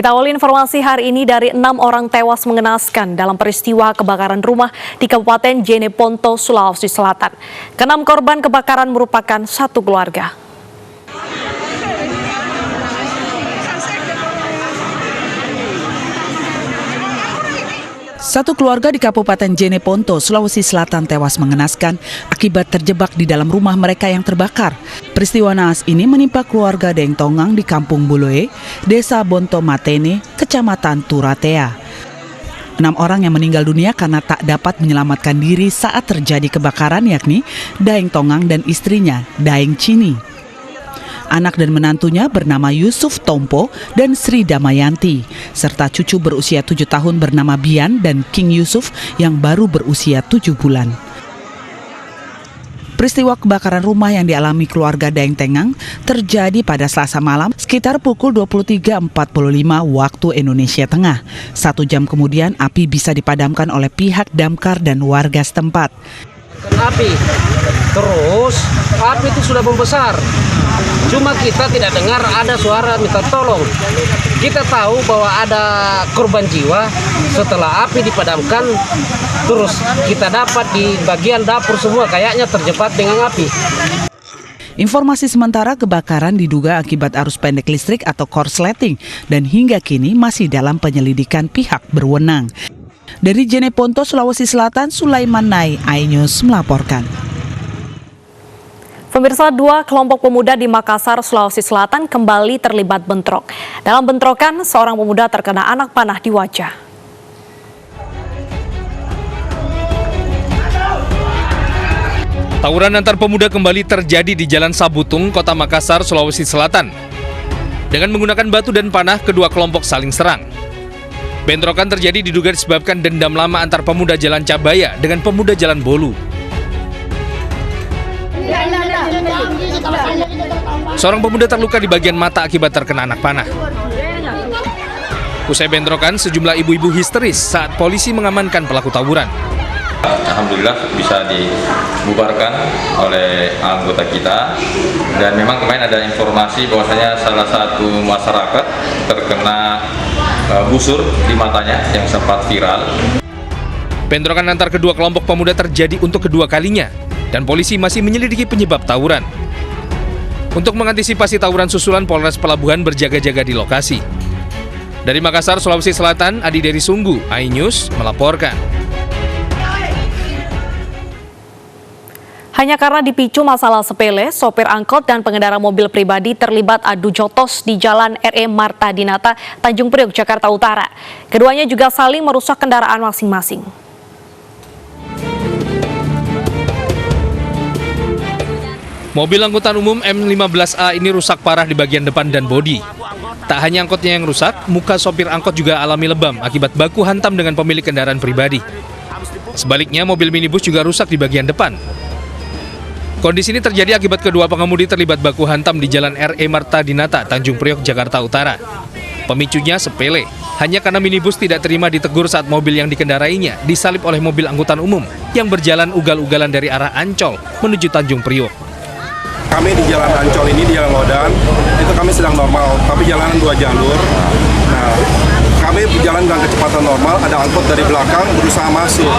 Kita awali informasi hari ini dari 6 orang tewas mengenaskan dalam peristiwa kebakaran rumah di Kabupaten Jeneponto, Sulawesi Selatan. Keenam korban kebakaran merupakan satu keluarga. Satu keluarga di Kabupaten Jeneponto, Sulawesi Selatan tewas mengenaskan akibat terjebak di dalam rumah mereka yang terbakar. Peristiwa naas ini menimpa keluarga Deng Tongang di Kampung Buloe, Desa Bonto Matene, Kecamatan Turatea. 6 orang yang meninggal dunia karena tak dapat menyelamatkan diri saat terjadi kebakaran yakni Daeng Tongang dan istrinya, Daeng Chini. Anak dan menantunya bernama Yusuf Tompo dan Sri Damayanti, serta cucu berusia 7 tahun bernama Bian dan King Yusuf yang baru berusia 7 bulan. Peristiwa kebakaran rumah yang dialami keluarga Daeng Tongang terjadi pada Selasa malam sekitar pukul 23.45 waktu Indonesia Tengah. 1 jam kemudian api bisa dipadamkan oleh pihak damkar dan warga setempat. Terus api itu sudah membesar. Cuma kita tidak dengar ada suara minta tolong. Kita tahu bahwa ada korban jiwa setelah api dipadamkan. Terus kita dapat di bagian dapur semua kayaknya terjebak dengan api. Informasi sementara kebakaran diduga akibat arus pendek listrik atau korsleting dan hingga kini masih dalam penyelidikan pihak berwenang. Dari Jeneponto, Sulawesi Selatan, Sulaiman Nai, iNews melaporkan. Pemirsa, 2 kelompok pemuda di Makassar, Sulawesi Selatan kembali terlibat bentrok. Dalam bentrokan, seorang pemuda terkena anak panah di wajah. Tawuran antar pemuda kembali terjadi di Jalan Sabutung, Kota Makassar, Sulawesi Selatan. Dengan menggunakan batu dan panah, kedua kelompok saling serang. Bentrokan terjadi diduga disebabkan dendam lama antar pemuda Jalan Cabaya dengan pemuda Jalan Bolu. Seorang pemuda terluka di bagian mata akibat terkena anak panah. Usai bentrokan, sejumlah ibu-ibu histeris saat polisi mengamankan pelaku tawuran. Alhamdulillah bisa dibubarkan oleh anggota kita, dan memang kemarin ada informasi bahwasanya salah satu masyarakat terkena busur di matanya yang sempat viral. Bentrokan antar kedua kelompok pemuda terjadi untuk kedua kalinya dan polisi masih menyelidiki penyebab tawuran. Untuk mengantisipasi tawuran susulan, Polres Pelabuhan berjaga-jaga di lokasi. Dari Makassar, Sulawesi Selatan, Adi Dari Sunggu, iNews melaporkan. Hanya karena dipicu masalah sepele, sopir angkot dan pengendara mobil pribadi terlibat adu jotos di Jalan R.E. Marta Dinata, Tanjung Priok, Jakarta Utara. Keduanya juga saling merusak kendaraan masing-masing. Mobil angkutan umum M15A ini rusak parah di bagian depan dan bodi. Tak hanya angkotnya yang rusak, muka sopir angkot juga alami lebam akibat baku hantam dengan pemilik kendaraan pribadi. Sebaliknya, mobil minibus juga rusak di bagian depan. Kondisi ini terjadi akibat kedua pengemudi terlibat baku hantam di Jalan R.E. Marta Dinata, Tanjung Priok, Jakarta Utara. Pemicunya sepele, hanya karena minibus tidak terima ditegur saat mobil yang dikendarainya disalip oleh mobil angkutan umum yang berjalan ugal-ugalan dari arah Ancol menuju Tanjung Priok. Kami di Jalan Ancol ini, di Jalan Lodan, itu kami sedang normal, tapi jalanan 2 jalur. Nah, kami berjalan dengan kecepatan normal, ada angkot dari belakang berusaha masuk.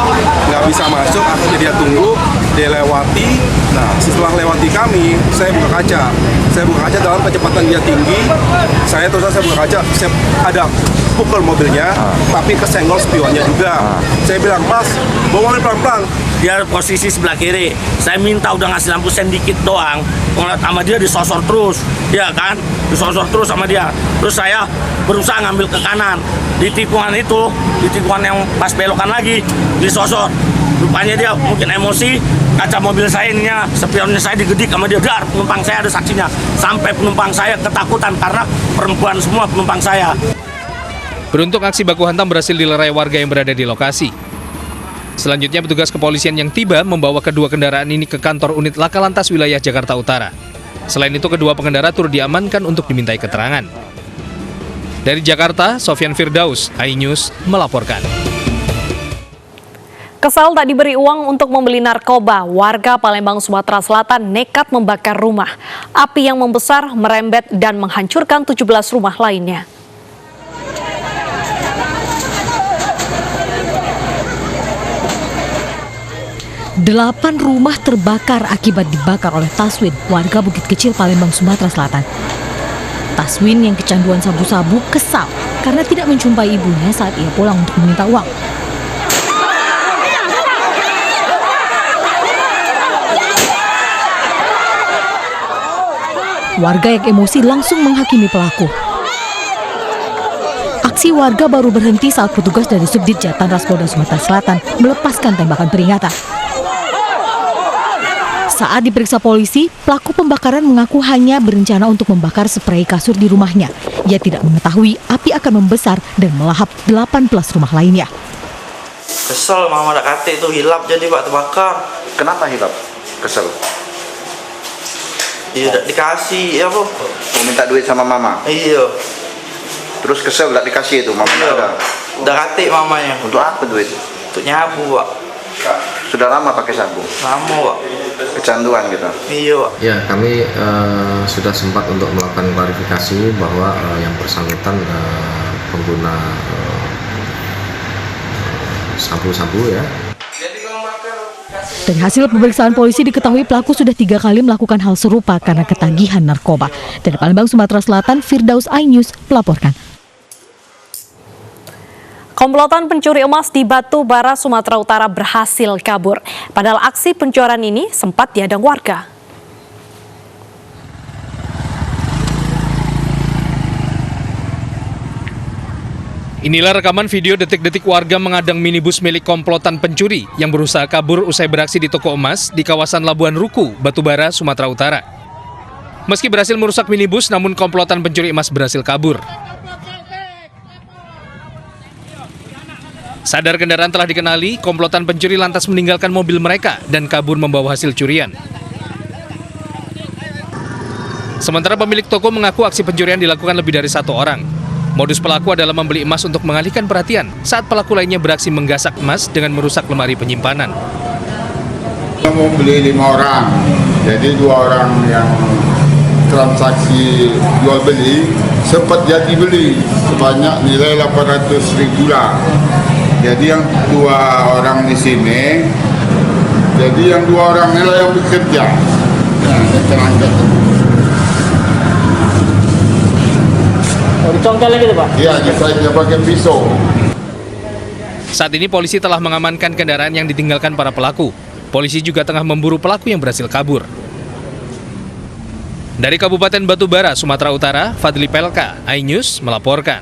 Nggak bisa masuk, akhirnya dia tunggu, dia lewati. Nah, setelah lewati kami, saya buka kaca. Saya buka kaca dalam kecepatan dia tinggi. Saya buka kaca, saya ada pukul mobilnya, tapi kesenggol spionnya juga. Saya bilang, Mas, bawa mobil pelan-pelan. Dia posisi sebelah kiri, saya minta udah ngasih lampu sen dikit doang, ngeliat sama dia disosor terus, ya kan, disosor terus sama dia. Terus saya berusaha ngambil ke kanan, di tikungan itu, di tikungan yang pas belokan lagi, disosor. Rupanya dia mungkin emosi, kaca mobil saya ininya, spionnya saya digedik sama dia, dar, penumpang saya ada saksinya. Sampai penumpang saya ketakutan karena perempuan semua penumpang saya. Beruntung aksi baku hantam berhasil dilerai warga yang berada di lokasi. Selanjutnya, petugas kepolisian yang tiba membawa kedua kendaraan ini ke kantor unit Laka Lantas wilayah Jakarta Utara. Selain itu, kedua pengendara turut diamankan untuk dimintai keterangan. Dari Jakarta, Sofyan Firdaus, iNews melaporkan. Kesal tak diberi uang untuk membeli narkoba, warga Palembang, Sumatera Selatan nekat membakar rumah. Api yang membesar, merembet dan menghancurkan 17 rumah lainnya. 8 rumah terbakar akibat dibakar oleh Taswin, warga Bukit Kecil, Palembang, Sumatera Selatan. Taswin yang kecanduan sabu-sabu kesal karena tidak menjumpai ibunya saat ia pulang untuk meminta uang. Warga yang emosi langsung menghakimi pelaku. Aksi warga baru berhenti saat petugas dari Subdit Jatanras Polda Sumatera Selatan melepaskan tembakan peringatan. Saat diperiksa polisi, pelaku pembakaran mengaku hanya berencana untuk membakar sprei kasur di rumahnya. Ia tidak mengetahui api akan membesar dan melahap 18 rumah lainnya. Kesel mama dak kate itu hilap jadi Pak terbakar. Kenapa hilap? Kesel? Iya dak dikasih ya Bu. Mau minta duit sama mama? Iya. Terus kesel dak dikasih itu, mama Iya. ada? Dak kate mamanya. Untuk apa duit? Untuk nyabu Pak. Sudah lama pakai sabu? Lama Pak. Kecanduan gitu? Iya Pak. Ya, kami sudah sempat untuk melakukan klarifikasi bahwa yang bersangkutan pengguna sabu-sabu ya. Dari hasil pemeriksaan polisi diketahui pelaku sudah 3 kali melakukan hal serupa karena ketagihan narkoba. Dari Palembang, Sumatera Selatan, Firdaus iNews melaporkan. Komplotan pencuri emas di Batu Bara, Sumatera Utara berhasil kabur. Padahal aksi pencurian ini sempat dihadang warga. Inilah rekaman video detik-detik warga mengadang minibus milik komplotan pencuri yang berusaha kabur usai beraksi di toko emas di kawasan Labuan Ruku, Batu Bara, Sumatera Utara. Meski berhasil merusak minibus, namun komplotan pencuri emas berhasil kabur. Sadar kendaraan telah dikenali, komplotan pencuri lantas meninggalkan mobil mereka dan kabur membawa hasil curian. Sementara pemilik toko mengaku aksi pencurian dilakukan lebih dari 1 orang. Modus pelaku adalah membeli emas untuk mengalihkan perhatian saat pelaku lainnya beraksi menggasak emas dengan merusak lemari penyimpanan. Kita mau beli 5 orang, jadi 2 orang yang transaksi jual beli sempat jadi beli sebanyak nilai 800.000 lah. Jadi yang 2 orang di sini, jadi yang 2 orang nilai yang bekerja. Nah, terangkat. Dicongkel gitu Pak? Iya, dia pakai pisau. Saat ini polisi telah mengamankan kendaraan yang ditinggalkan para pelaku. Polisi juga tengah memburu pelaku yang berhasil kabur. Dari Kabupaten Batu Bara, Sumatera Utara, Fadli Pelka, iNews melaporkan.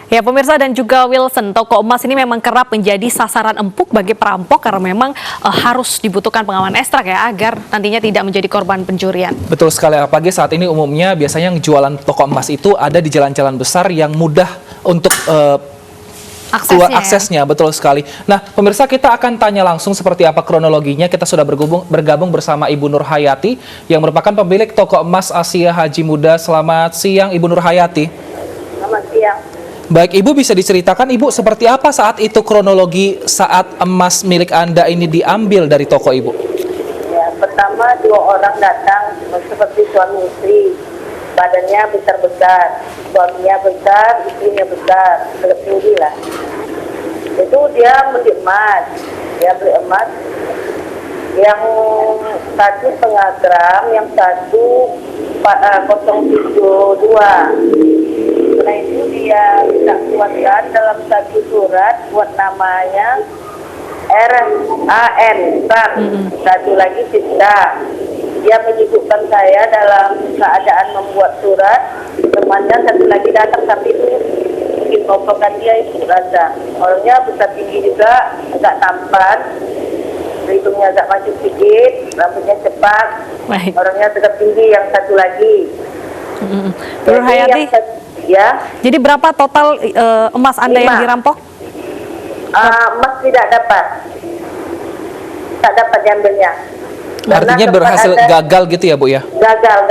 Ya pemirsa dan juga Wilson, toko emas ini memang kerap menjadi sasaran empuk bagi perampok karena memang harus dibutuhkan pengaman ekstra ya agar nantinya tidak menjadi korban pencurian. Betul sekali, apalagi saat ini umumnya biasanya yang jualan toko emas itu ada di jalan-jalan besar yang mudah untuk aksesnya, betul sekali. Nah, pemirsa kita akan tanya langsung seperti apa kronologinya. Kita sudah bergabung bersama Ibu Nur Hayati yang merupakan pemilik toko emas Asia Haji Muda. Selamat siang Ibu Nur Hayati. Selamat siang. Baik, Ibu bisa diceritakan Ibu seperti apa saat itu kronologi saat emas milik Anda ini diambil dari toko Ibu? Ya, pertama 2 orang datang seperti suami istri. Badannya besar-besar, suaminya besar, istrinya besar, tinggi lah. Itu dia beli emas, yang 1,5 gram, yang 1,072. Setelah itu dia bisa kuatkan dalam satu surat buat namanya RAN, satu lagi Cinta. Dia menyebutkan saya dalam keadaan membuat surat, temannya satu lagi datang tapi itu bikin kompokan dia itu rasa. Orangnya besar tinggi juga, agak tampan, hidungnya agak maju sedikit, rambutnya cepat, orangnya tegap tinggi yang satu lagi. Nur Hayati, ya. Jadi berapa total emas Anda 5 yang dirampok? Emas tidak dapat diambilnya. Artinya berhasil gagal gitu ya Bu ya? Gagal.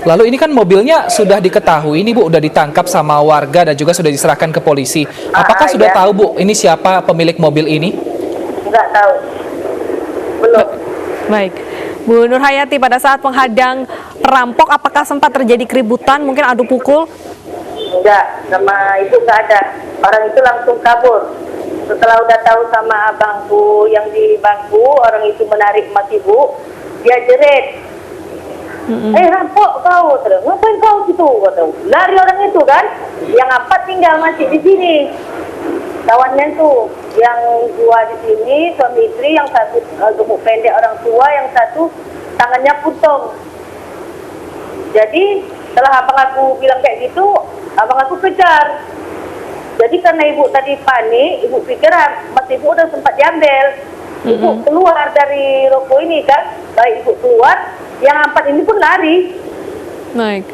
Lalu ini kan mobilnya sudah diketahui, ini Bu udah ditangkap sama warga dan juga sudah diserahkan ke polisi. Apakah sudah tahu Bu ini siapa pemilik mobil ini? Enggak tahu. Belum. Baik. Bu Nur Hayati, pada saat menghadang perampok apakah sempat terjadi keributan, mungkin adu pukul? Enggak, sama itu enggak ada. Orang itu langsung kabur. Setelah udah tahu sama abangku yang di bangku, orang itu menarik emas ibu, dia jerit. Rampok kau, terus ngapain kau gitu? Lari orang itu kan, yang 4 tinggal masih di sini. Kawannya tuh, yang 2 di sini, suami istri, yang satu gemuk pendek orang tua, yang satu tangannya putung. Jadi setelah abang aku bilang kayak gitu, abang aku kejar. Jadi karena ibu tadi panik, ibu pikir mas ibu udah sempat diambil. Ibu keluar dari ruko ini kan, baik ibu keluar, yang 4 ini pun lari. Baik.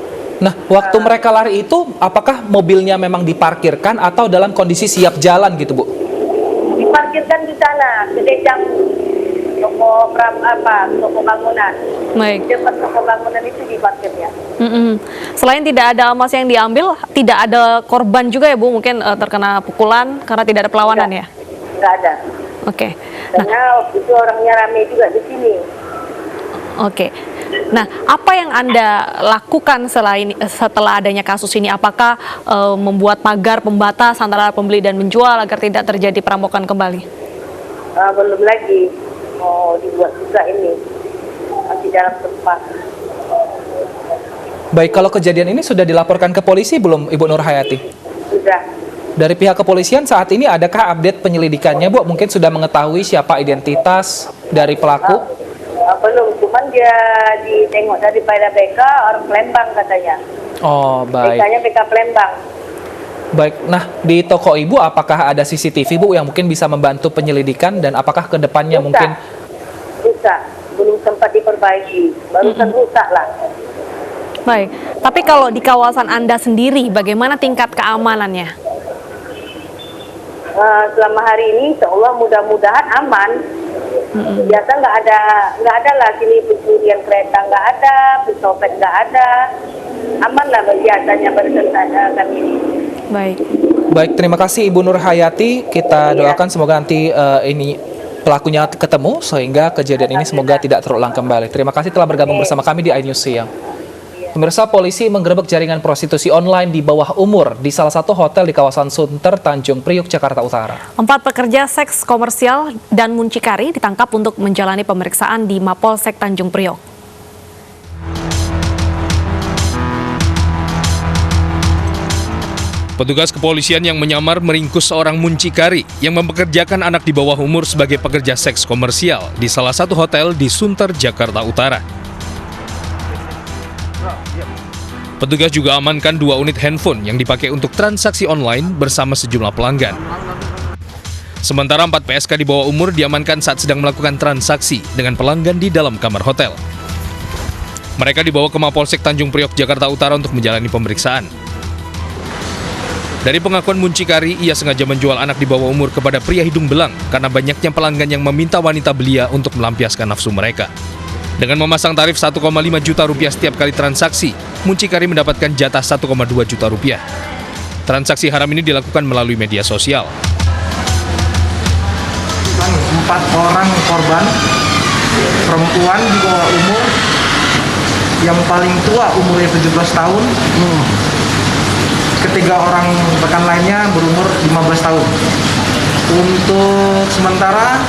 Nah, waktu mereka lari itu, apakah mobilnya memang diparkirkan atau dalam kondisi siap jalan gitu, Bu? Diparkirkan di sana, di dejang toko bangunan. Baik. Depan toko bangunan itu diparkirnya. Selain tidak ada emas yang diambil, tidak ada korban juga ya Bu, mungkin terkena pukulan karena tidak ada perlawanan ya? Nggak ada. Oke. Karena waktu itu orangnya ramai juga di sini. Oke. Nah, apa yang Anda lakukan setelah adanya kasus ini? Apakah membuat pagar pembatas antara pembeli dan menjual agar tidak terjadi perampokan kembali? Belum lagi, mau dibuat juga ini, masih dalam tempat. Baik, kalau kejadian ini sudah dilaporkan ke polisi belum, Ibu Nur Hayati? Sudah. Dari pihak kepolisian saat ini adakah update penyelidikannya, Bu? Mungkin sudah mengetahui siapa identitas dari pelaku? Belum, cuman dia ditengok daripada BK orang Palembang katanya. Oh, baik. BK-nya BK Palembang. Baik, nah di toko Ibu apakah ada CCTV, Bu, yang mungkin bisa membantu penyelidikan dan apakah ke depannya mungkin? Rusak, belum sempat diperbaiki, barusan rusak lah. Baik, tapi kalau di kawasan Anda sendiri, bagaimana tingkat keamanannya? Selama hari ini, seolah mudah-mudahan aman. Biasa nggak ada lah sini pencurian kereta nggak ada, pencopet nggak ada, aman lah biasanya berkenaan kami ini. Baik. Baik, terima kasih Ibu Nur Hayati. Kita doakan semoga nanti ini pelakunya ketemu sehingga kejadian ini semoga tidak terulang kembali. Terima kasih telah bergabung bersama kami di iNews Siang. Pemirsa, polisi menggerebek jaringan prostitusi online di bawah umur di salah satu hotel di kawasan Sunter, Tanjung Priok, Jakarta Utara. 4 pekerja seks komersial dan muncikari ditangkap untuk menjalani pemeriksaan di Mapolsek Tanjung Priok. Petugas kepolisian yang menyamar meringkus seorang muncikari yang mempekerjakan anak di bawah umur sebagai pekerja seks komersial di salah satu hotel di Sunter, Jakarta Utara. Petugas juga amankan 2 unit handphone yang dipakai untuk transaksi online bersama sejumlah pelanggan. Sementara 4 PSK di bawah umur diamankan saat sedang melakukan transaksi dengan pelanggan di dalam kamar hotel. Mereka dibawa ke Mapolsek Tanjung Priok, Jakarta Utara untuk menjalani pemeriksaan. Dari pengakuan muncikari, ia sengaja menjual anak di bawah umur kepada pria hidung belang karena banyaknya pelanggan yang meminta wanita belia untuk melampiaskan nafsu mereka. Dengan memasang tarif 1,5 juta rupiah setiap kali transaksi, muncikari mendapatkan jatah 1,2 juta rupiah. Transaksi haram ini dilakukan melalui media sosial. 4 orang korban, perempuan di bawah umur, yang paling tua umurnya 17 tahun, ketiga orang rekan lainnya berumur 15 tahun. Untuk sementara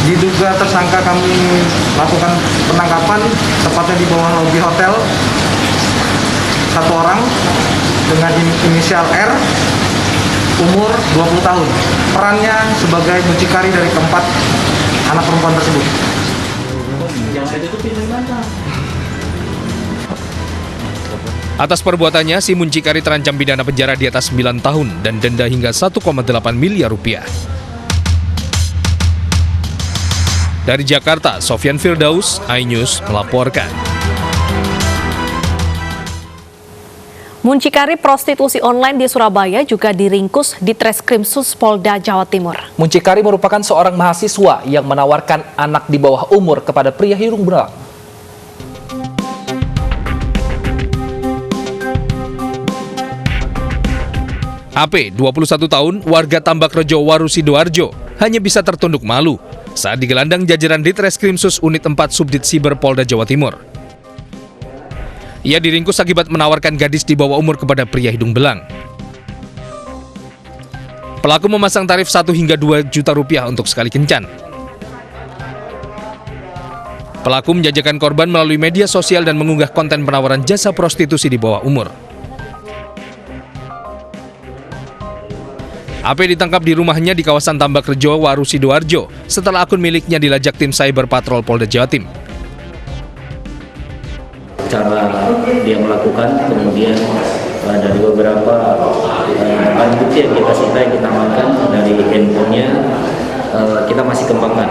diduga tersangka kami lakukan penangkapan tepatnya di bawah lobi hotel, 1 orang dengan inisial R, umur 20 tahun. Perannya sebagai muncikari dari keempat anak perempuan tersebut. Atas perbuatannya, si muncikari terancam pidana penjara di atas 9 tahun dan denda hingga 1,8 miliar rupiah. Dari Jakarta, Sofyan Firdaus, iNews melaporkan. Muncikari prostitusi online di Surabaya juga diringkus di Treskrimsus Polda Jawa Timur. Muncikari merupakan seorang mahasiswa yang menawarkan anak di bawah umur kepada pria hidung belang. AP, 21 tahun, warga Tambak Rejo Waru Sidoarjo, hanya bisa tertunduk malu saat digelandang jajaran Ditreskrimsus Unit 4 Subdit Siber Polda Jawa Timur. Ia diringkus akibat menawarkan gadis di bawah umur kepada pria hidung belang. Pelaku memasang tarif 1 hingga 2 juta rupiah untuk sekali kencan. Pelaku menjajakan korban melalui media sosial dan mengunggah konten penawaran jasa prostitusi di bawah umur. AP ditangkap di rumahnya di kawasan Tambak Rejo, Waru, Sidoarjo setelah akun miliknya dilajak tim Cyber Patrol Polda Jatim. Cara dia melakukan, kemudian dari beberapa barang bukti yang kita sita, yang kita amankan dari handphonenya, kita masih kembangkan.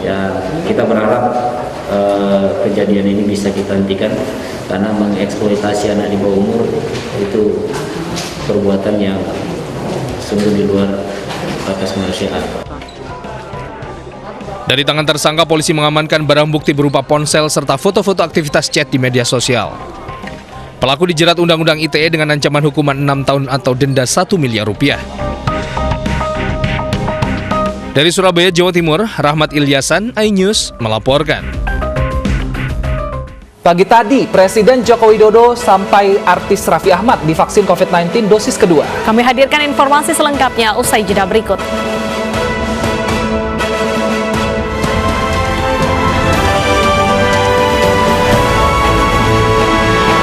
Ya, kita berharap kejadian ini bisa kita hentikan karena mengeksploitasi anak di bawah umur itu perbuatan yang sungguh di luar batas kemanusiaan. Dari tangan tersangka, polisi mengamankan barang bukti berupa ponsel serta foto-foto aktivitas chat di media sosial. Pelaku dijerat Undang-Undang ITE dengan ancaman hukuman 6 tahun atau denda 1 miliar rupiah. Dari Surabaya, Jawa Timur, Rahmat Ilyasan, iNews melaporkan. Pagi tadi, Presiden Joko Widodo sampai artis Raffi Ahmad divaksin COVID-19 dosis kedua. Kami hadirkan informasi selengkapnya usai jeda berikut.